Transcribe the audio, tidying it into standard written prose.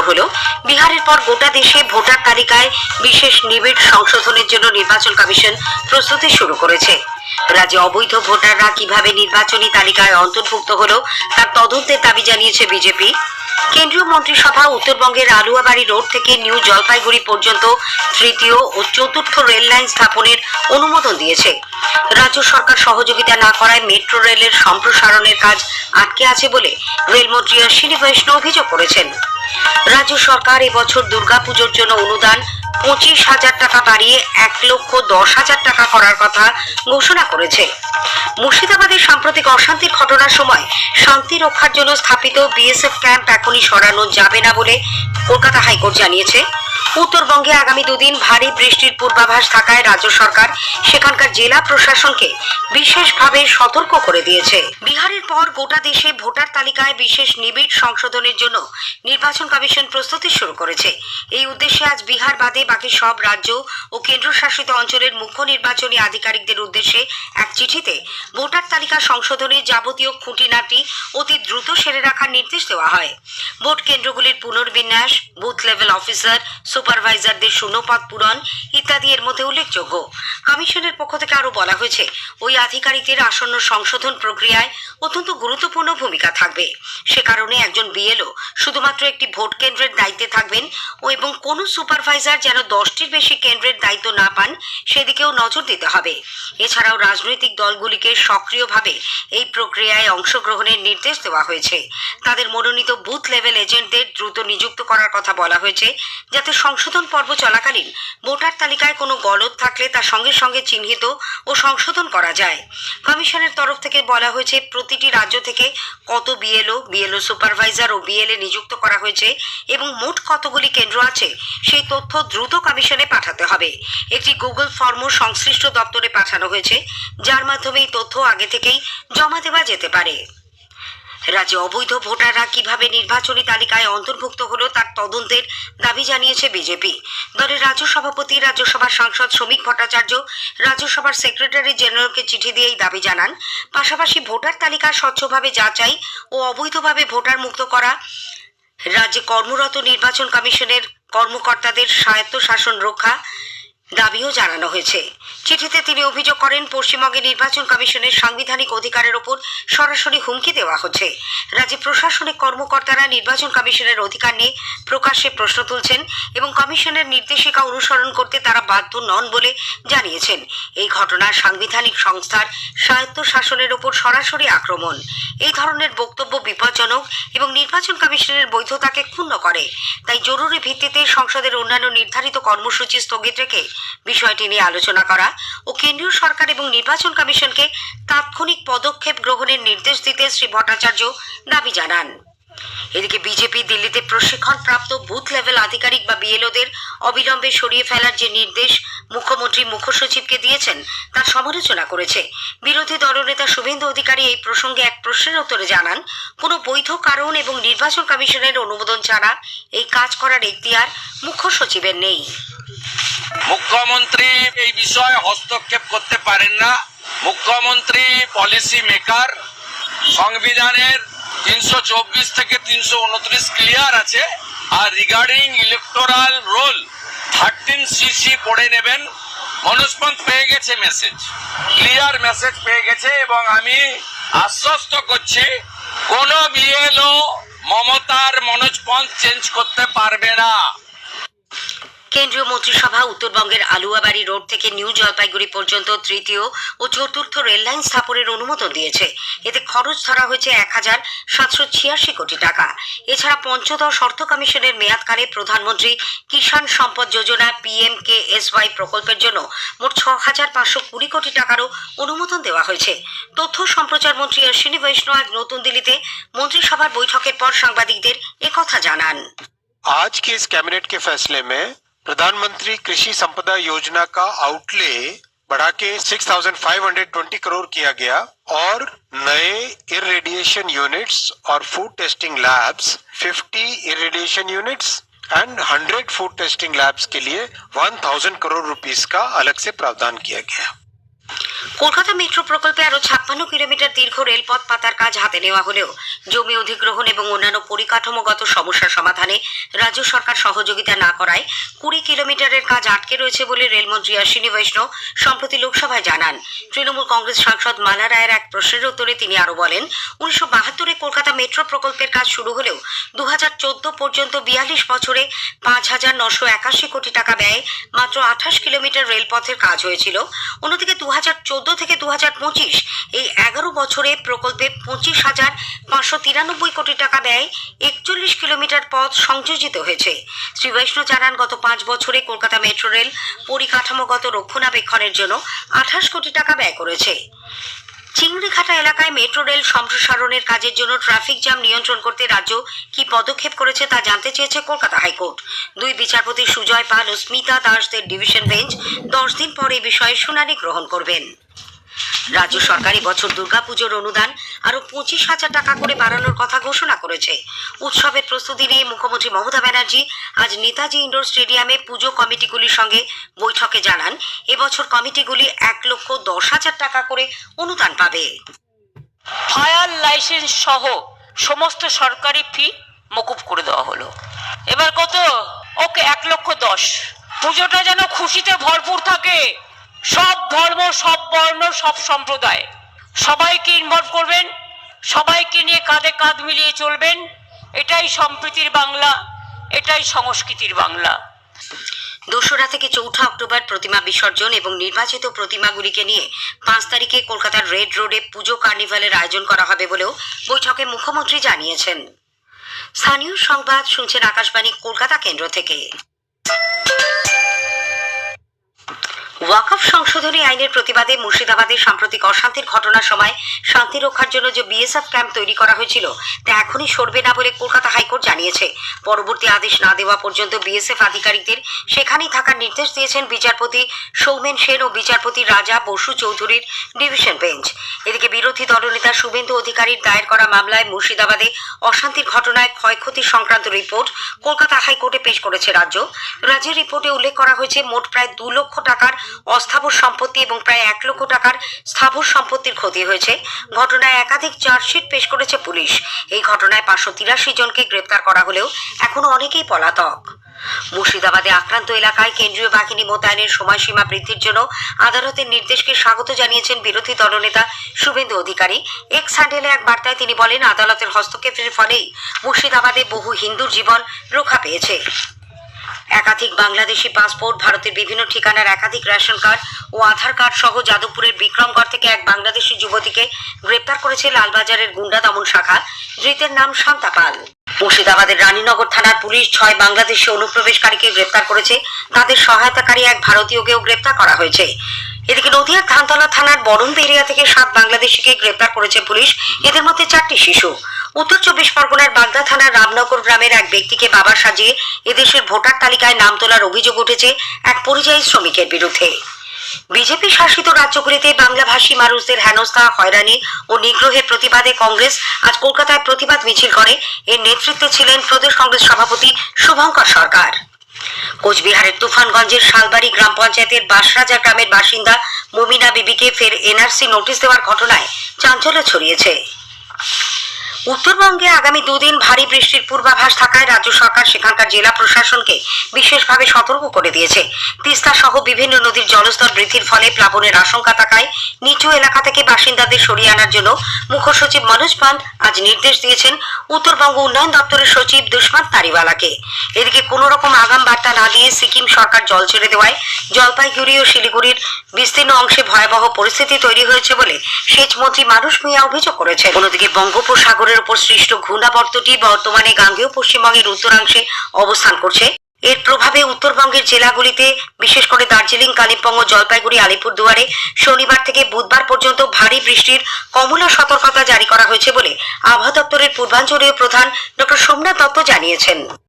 হলো বিহারের পর গোটা দেশে ভোটার তালিকায় বিশেষ নিবিড় সংশোধনের জন্য নির্বাচন কমিশন প্রস্তুতি শুরু করেছে। রাজ্যে অবৈধ ভোটাররা কিভাবে নির্বাচনী তালিকায় অন্তর্ভুক্ত হলো তার তদন্তের দাবি জানিয়েছে বিজেপি। কেন্দ্রীয় মন্ত্রিসভা উত্তরবঙ্গের আলুয়াবাড়ি রোড থেকে নিউ জলপাইগুড়ি পর্যন্ত তৃতীয় ও চতুর্থ রেল লাইন স্থাপনের অনুমোদন দিয়েছে। রাজ্য সরকার সহযোগিতা না করায় মেট্রো রেলের সম্প্রসারণের কাজ আটকে আছে বলে রেলমন্ত্রী অশ্বিনী বৈষ্ণব অভিযোগ করেছেন। রাজ্য সরকার এবছর দুর্গাপুজোর জন্য অনুদান 25,000 টাকা বাড়িয়ে 1,10,000 টাকা করার কথা ঘোষণা করেছে। মুর্শিদাবাদের সাম্প্রতিক অশান্তির ঘটনার সময় শান্তি রক্ষার জন্য স্থাপিত বিএসএফ ক্যাম্প এখনই সরানো যাবে না বলে কলকাতা হাইকোর্ট জানিয়েছে। উত্তরবঙ্গে আগামী দুদিন ভারী বৃষ্টির পূর্বাভাস থাকায় রাজ্য সরকার সেখানকার জেলা প্রশাসনকে বিশেষভাবে সতর্ক করে দিয়েছে। বিহারের পর গোটা দেশে ভোটার তালিকায় বিশেষ নিবিড় সংশোধনের জন্য নির্বাচন কমিশন প্রস্তুতি শুরু করেছে। এই উদ্দেশ্যে আজ বিহার বাদে বাকি সব রাজ্য ও কেন্দ্রশাসিত অঞ্চলের মুখ্য নির্বাচনী আধিকারিকদের উদ্দেশ্যে এক চিঠিতে ভোটার তালিকা সংশোধনের যাবতীয় খুঁটিনাটি অতি দ্রুত সেরে রাখার নির্দেশ দেওয়া হয়। ভোট কেন্দ্রগুলির পুনর্বিন্যাস, বুথ লেভেল অফিসার, সুপারভাইজারদের শূন্যপদ পূরণ ইত্যাদি এর মধ্যে উল্লেখযোগ্য। কমিশনের পক্ষ থেকে আরো বলা হয়েছে, ওই আধিকারিকদের আসন্ন সংশোধন প্রক্রিয়ায় অত্যন্ত গুরুত্বপূর্ণ ভূমিকা থাকবে। সে কারণে একজন বিএলও শুধুমাত্র একটি ভোট কেন্দ্রের দায়িত্বে থাকবেন এবং কোনো সুপারভাইজার যেন 10টির বেশি কেন্দ্রের দায়িত্ব না পান সেদিকেও নজর দিতে হবে। এছাড়াও রাজনৈতিক দলগুলিকে সক্রিয়ভাবে এই প্রক্রিয়ায় অংশগ্রহণের নির্দেশ দেওয়া হয়েছে। তাদের মনোনীত বুথ লেভেল এজেন্টদের দ্রুত নিযুক্ত করার কথা বলা হয়েছে, যাতে সংশোধন পর্ব চলাকালীন ভোটার তালিকায় কোনো গলদ থাকলে তা সঙ্গে সঙ্গে চিহ্নিত ও সংশোধন করা যায়। কমিশনের তরফ থেকে বলা হয়েছে, প্রতিটি রাজ্য থেকে কত বিএলও সুপারভাইজার ও বিএলএ নিযুক্ত করা হয়েছে এবং মোট কতগুলি কেন্দ্র আছে সেই তথ্য দ্রুত কমিশনে পাঠাতে হবে। একটি গুগল ফর্মও সংশ্লিষ্ট দপ্তরে পাঠানো হয়েছে, যার মাধ্যমে এই তথ্য আগে থেকেই জমা দেওয়া যেতে পারে। রাজ্যে অবৈধ ভোটাররা কিভাবে নির্বাচনী তালিকায় অন্তর্ভুক্ত হলো তার তদন্তের দাবি জানিয়েছে বিজেপি। দলের রাজ্য সভাপতি, রাজ্যসভার সাংসদ শ্রমিক ভট্টাচার্য রাজ্যসভার সেক্রেটারি জেনারেলকে চিঠি দিয়ে এই দাবি জানান। পাশাপাশি ভোটার তালিকা স্বচ্ছভাবে যাচাই ও অবৈধভাবে ভোটার মুক্ত করা, রাজ্যে কর্মরত নির্বাচন কমিশনের কর্মকর্তাদের স্বায়ত্তশাসন রক্ষা দাবিও জানানো হয়েছে। চিঠিতে তিনি অভিযোগ করেন, পশ্চিমবঙ্গে নির্বাচন কমিশনের সাংবিধানিক অধিকারের ওপর সরাসরি হুমকি দেওয়া হচ্ছে। রাজ্যে প্রশাসনিক কর্মকর্তারা নির্বাচন কমিশনের অধিকার নিয়ে প্রকাশ্যে প্রশ্ন তুলছেন এবং কমিশনের নির্দেশিকা অনুসরণ করতে তারা বাধ্য নন বলে জানিয়েছেন। এই ঘটনা সাংবিধানিক সংস্থার স্বায়ত্তশাসনের ওপর সরাসরি আক্রমণ। এই ধরনের বক্তব্য বিপজ্জনক এবং নির্বাচন কমিশনের বৈধতাকে ক্ষুণ্ণ করে। তাই জরুরি ভিত্তিতে সংসদের অন্যান্য নির্ধারিত কর্মসূচি স্থগিত রেখে বিষয়টি নিয়ে আলোচনা করা ও কেন্দ্রীয় সরকার এবং নির্বাচন কমিশনকে তাৎক্ষণিক পদক্ষেপ গ্রহণের নির্দেশ দিতে শ্রী ভট্টাচার্য দাবি জানান। এদিকে বিজেপি দিল্লিতে প্রশিক্ষণপ্রাপ্ত বুথ লেভেল আধিকারিক বা বিএলওদের অবিলম্বে সরিয়ে ফেলার যে নির্দেশ মুখ্যমন্ত্রী মুখ্য সচিবকে দিয়েছেন তার সমালোচনা করেছে। বিরোধী দলনেতা শুভেন্দু অধিকারী এই প্রসঙ্গে এক প্রশ্নের উত্তরে জানান, কোনো বৈধ কারণ এবং নির্বাচন কমিশনের অনুমোদন ছাড়া এই কাজ করার এখতিয়ার মুখ্য সচিবের নেই। মুখ্যমন্ত্রী এই বিষয়ে হস্তক্ষেপ করতে পারেন না। মুখ্যমন্ত্রী পলিসি মেকার। সংবিধানের 324 থেকে 329 ক্লিয়ার আছে। আর রিগার্ডিং ইলেকটোরাল রোল 13cc পড়ে নেবেন। মনোজ পন্থ পেয়ে গেছে মেসেজ, ক্লিয়ার মেসেজ পেয়ে গেছে এবং আমি আশ্বস্ত করছি কোন বিএলও মমতার মনোজ পন্থ চেঞ্জ করতে পারবে না। কেন্দ্রীয় মন্ত্রিসভা উত্তরবঙ্গের আলুয়াবাড়ি রোড থেকে নিউ জলপাইগুড়ি পর্যন্ত তৃতীয় ও চতুর্থ রেল লাইন স্থাপনের অনুমোদন দিয়েছে। এতে খরচ ধরা হয়েছে 1,786 কোটি টাকা। এছাড়া পঞ্চদশ অর্থ কমিশনের মেয়াদকালে প্রধানমন্ত্রী কিষাণ সম্পদ যোজনা PMKSY প্রকল্পের জন্য মোট 6,520 কোটি টাকারও অনুমোদন দেওয়া হয়েছে। তথ্য সম্প্রচার মন্ত্রী অশ্বিনী বৈষ্ণব আজ নতুন দিল্লিতে মন্ত্রিসভার বৈঠকের পর সাংবাদিকদের একথা জানান। आज के इस कैबिनेट के फैसले में प्रधानमंत्री कृषि संपदा योजना का आउटले बढ़ा के 6,520 करोड़ किया गया और नए इरेडिएशन यूनिट्स और food testing labs 50 irradiation units and 100 food testing labs के लिए 1,000 करोड़ रुपीस का अलग से प्रावधान किया गया। কলকাতা মেট্রো প্রকল্পে আরো 56 কিলোমিটার দীর্ঘ রেলপথ পাতার কাজ হাতে নেওয়া হলেও জমি অধিগ্রহণ এবং অন্যান্য পরিকাঠামোগত সমস্যার সমাধানে রাজ্য সরকার সহযোগিতা না করায় 20 কিলোমিটারের কাজ আটকে রয়েছে বলে রেলমন্ত্রী অশ্বিনী বৈষ্ণব সম্প্রতি লোকসভায় জানান। তৃণমূল কংগ্রেস সাংসদ মালা রায়ের এক প্রশ্নের উত্তরে তিনি আরো বলেন, 1972-এ কলকাতা মেট্রো প্রকল্পের কাজ শুরু হলেও 2014 পর্যন্ত 42 বছরে 5,981 কোটি টাকা ব্যয়ে মাত্র 28 কিলোমিটার রেলপথের কাজ হয়েছিল। অন্যদিকে 2014 থেকে 2025 এই 11 বছরে প্রকল্পে 25,593 কোটি টাকা ব্যয় 41 কিলোমিটার পথ সংযোজিত হয়েছে। শ্রী বৈষ্ণব জানান, গত 5 বছরে কলকাতা মেট্রো রেল পরিকাঠামোগত রক্ষণাবেক্ষণের জন্য 28 কোটি টাকা ব্যয় করেছে। চিংড়িঘাটা এলাকায় মেট্রো রেল সম্প্রসারণের কাজের জন্য ট্রাফিক জ্যাম নিয়ন্ত্রণ করতে রাজ্য কি পদক্ষেপ করেছে তা জানতে চেয়েছে কলকাতা হাইকোর্ট। 2 বিচারপতি সুজয় পাল ও স্মিতা দাসদের ডিভিশন বেঞ্চ 10 দিন পর এই বিষয়ে শুনানি গ্রহণ করবেন। রাজ্য সরকার এবছর দুর্গাপুজোর অনুদান আরো 25,000 টাকা করে বাড়ানোর কথা ঘোষণা করেছে। উৎসবের প্রস্তুতি নিয়ে মুখ্যমন্ত্রী মমতা ব্যানার্জি আজ নেতাজি ইন্ডোর স্টেডিয়ামে পুজো কমিটিগুলির সঙ্গে বৈঠকে জানান, এবছর কমিটিগুলি 1,10,000 টাকা করে অনুদান পাবে। ফায়ার লাইসেন্স সহ সমস্ত সরকারি ফি মকুব করে দেওয়া হলো। এবার কত? ওকে 1,10,000। পুজোটা যেন খুশিতে ভরপুর থাকে। সব ধর্ম, সব বর্ণ, সব সম্প্রদায় সবাইকে ইনভলভ করবেন, সবাইকে নিয়ে কাঁধে কাঁধ মিলিয়ে চলবেন। এটাই সম্প্রীতির বাংলা, এটাই সংস্কৃতির বাংলা। 2রা থেকে 4 অক্টোবর প্রতিমা বিসর্জন এবং নির্বাচিত প্রতিমাগুলিকে নিয়ে 5 তারিখে কলকাতার রেড রোডে পুজো কার্নিভালের আয়োজন করা হবে বলেও বৈঠকে মুখ্যমন্ত্রী জানিয়েছেন। স্থানীয় সংবাদ শুনছেন আকাশবাণী কলকাতা কেন্দ্র থেকে। ওয়াকফ সংশোধনী আইনের প্রতিবাদে মুর্শিদাবাদে সাম্প্রতিক অশান্তির ঘটনার সময় শান্তি রক্ষার জন্য যে বিএসএফ ক্যাম্প তৈরি করা হয়েছিল তা এখনই সরবে না বলে কলকাতা হাইকোর্ট জানিয়েছে। পরবর্তী আদেশ না দেওয়া পর্যন্ত বিএসএফ আধিকারিকদের সেখানেই থাকার নির্দেশ দিয়েছেন বিচারপতি সৌমেন সেন ও বিচারপতি রাজা বসু চৌধুরীর ডিভিশন বেঞ্চ। এদিকে বিরোধী দলনেতা শুভেন্দু অধিকারীর দায়ের করা মামলায় মুর্শিদাবাদে অশান্তির ঘটনায় ক্ষয়ক্ষতি সংক্রান্ত রিপোর্ট কলকাতা হাইকোর্টে পেশ করেছে রাজ্য। রাজ্যের রিপোর্টে উল্লেখ করা হয়েছে, মোট প্রায় 2 লক্ষ টাকার অস্থাবর সম্পত্তি এবং প্রায় 1 লক্ষ টাকার স্থাবর সম্পত্তির ক্ষতি হয়েছে। ঘটনায় একাধিক চার্জশিট পেশ করেছে পুলিশ। এই ঘটনায় 583 জনকে গ্রেপ্তার করা হলেও এখনো অনেকেই পলাতক। মুর্শিদাবাদে আক্রান্ত এলাকায় কেন্দ্রীয় বাহিনী মোতায়েনের সময়সীমা বৃদ্ধির জন্য আদালতের নির্দেশকে স্বাগত জানিয়েছেন বিরোধী দলনেতা শুভেন্দু অধিকারী। এক্স হ্যান্ডেলে এক বার্তায় তিনি বলেন, আদালতের হস্তক্ষেপের ফলেই মুর্শিদাবাদে বহু হিন্দুর জীবন রক্ষা পেয়েছে। একাধিক বাংলাদেশি পাসপোর্ট, ভারতের বিভিন্ন ঠিকানার একাধিক রেশন কার্ড ও আধার কার্ড সহ যাদবপুরের বিক্রমগড় থেকে এক বাংলাদেশি যুবতীকে গ্রেপ্তার করেছে লালবাজারের গুন্ডা দমন শাখা। ধৃতের নাম শান্তা পাল। মুর্শিদাবাদের রানীনগর থানার পুলিশ 6 বাংলাদেশি অনুপ্রবেশকারীকে গ্রেপ্তার করেছে। তাদের সহায়তাকারী এক ভারতীয়কেও গ্রেপ্তার করা হয়েছে। এদিকে নদিয়ার ধানতলা থানার বরন্দ এরিয়া থেকে 7 বাংলাদেশিকে গ্রেপ্তার করেছে পুলিশ। এদের মধ্যে 4টি শিশু। উত্তর 24 পরগনার বাগদা থানার রামনগর গ্রামের এক ব্যক্তিকে বাবা সাজিয়ে এদেশের ভোটার তালিকায় নাম তোলার অভিযোগ উঠেছে এক পরিযায়ী শ্রমিকের বিরুদ্ধে। বিজেপি শাসিত রাজ্যগুলিতে বাংলাভাষী মানুষদের হেনস্থা, হয়রানি ও নিগ্রহের প্রতিবাদে কংগ্রেস আজ কলকাতায় প্রতিবাদ মিছিল করে। এর নেতৃত্বে ছিলেন প্রদেশ কংগ্রেস সভাপতি শুভঙ্কর সরকার। কোচবিহারের তুফানগঞ্জের শালবাড়ি গ্রাম পঞ্চায়েতের বাসরাজা গ্রামের বাসিন্দা মুমিনা বিবিকে ফের এনআরসি নোটিশ দেওয়ার ঘটনায় চাঞ্চল্য ছড়িয়েছে। উত্তরবঙ্গে আগামী 2 দিন ভারী বৃষ্টির পূর্বাভাস থাকায় রাজ্য সরকার সেখানকার জেলা প্রশাসনকে বিশেষভাবে সতর্ক করে দিয়েছে। তিস্তা সহ বিভিন্ন নদীর জলস্তর বৃদ্ধির ফলে প্লাবনের আশঙ্কা থাকায় নিচু এলাকা থেকে বাসিন্দাদের সরিয়ে আনার জন্য মুখ্য সচিব মনোজ পান্ত আজ নির্দেশ দিয়েছেন উত্তরবঙ্গ উন্নয়ন দপ্তরের সচিব দুষ্মন্ত তারিওয়ালাকে। এদিকে কোনো রকম আগাম বার্তা না দিয়ে সিকিম সরকার জল ছেড়ে দেওয়ায় জলপাইগুড়ি ও শিলিগুড়ির বিস্তীর্ণ অংশে ভয়াবহ পরিস্থিতি তৈরি হয়েছে বলে সেচ মন্ত্রী মানুষ মিয়া অভিযোগ করেছেন। অন্যদিকে বঙ্গোপসাগরের উপর সৃষ্ট ঘূর্ণাবর্তটি বর্তমানে গাঙ্গেয় পশ্চিমবঙ্গের উত্তরাংশে অবস্থান করছে। এর প্রভাবে উত্তরবঙ্গের জেলাগুলিতে বিশেষ করে দার্জিলিং, কালিম্পং ও জলপাইগুড়ি, আলিপুরদুয়ারে শনিবার থেকে বুধবার পর্যন্ত ভারী বৃষ্টির কমলা সতর্কতা জারি করা হয়েছে বলে আবহাওয়া দপ্তরের পূর্বাঞ্চলীয় প্রধান ডক্টর সোমনাথ দত্ত জানিয়েছেন।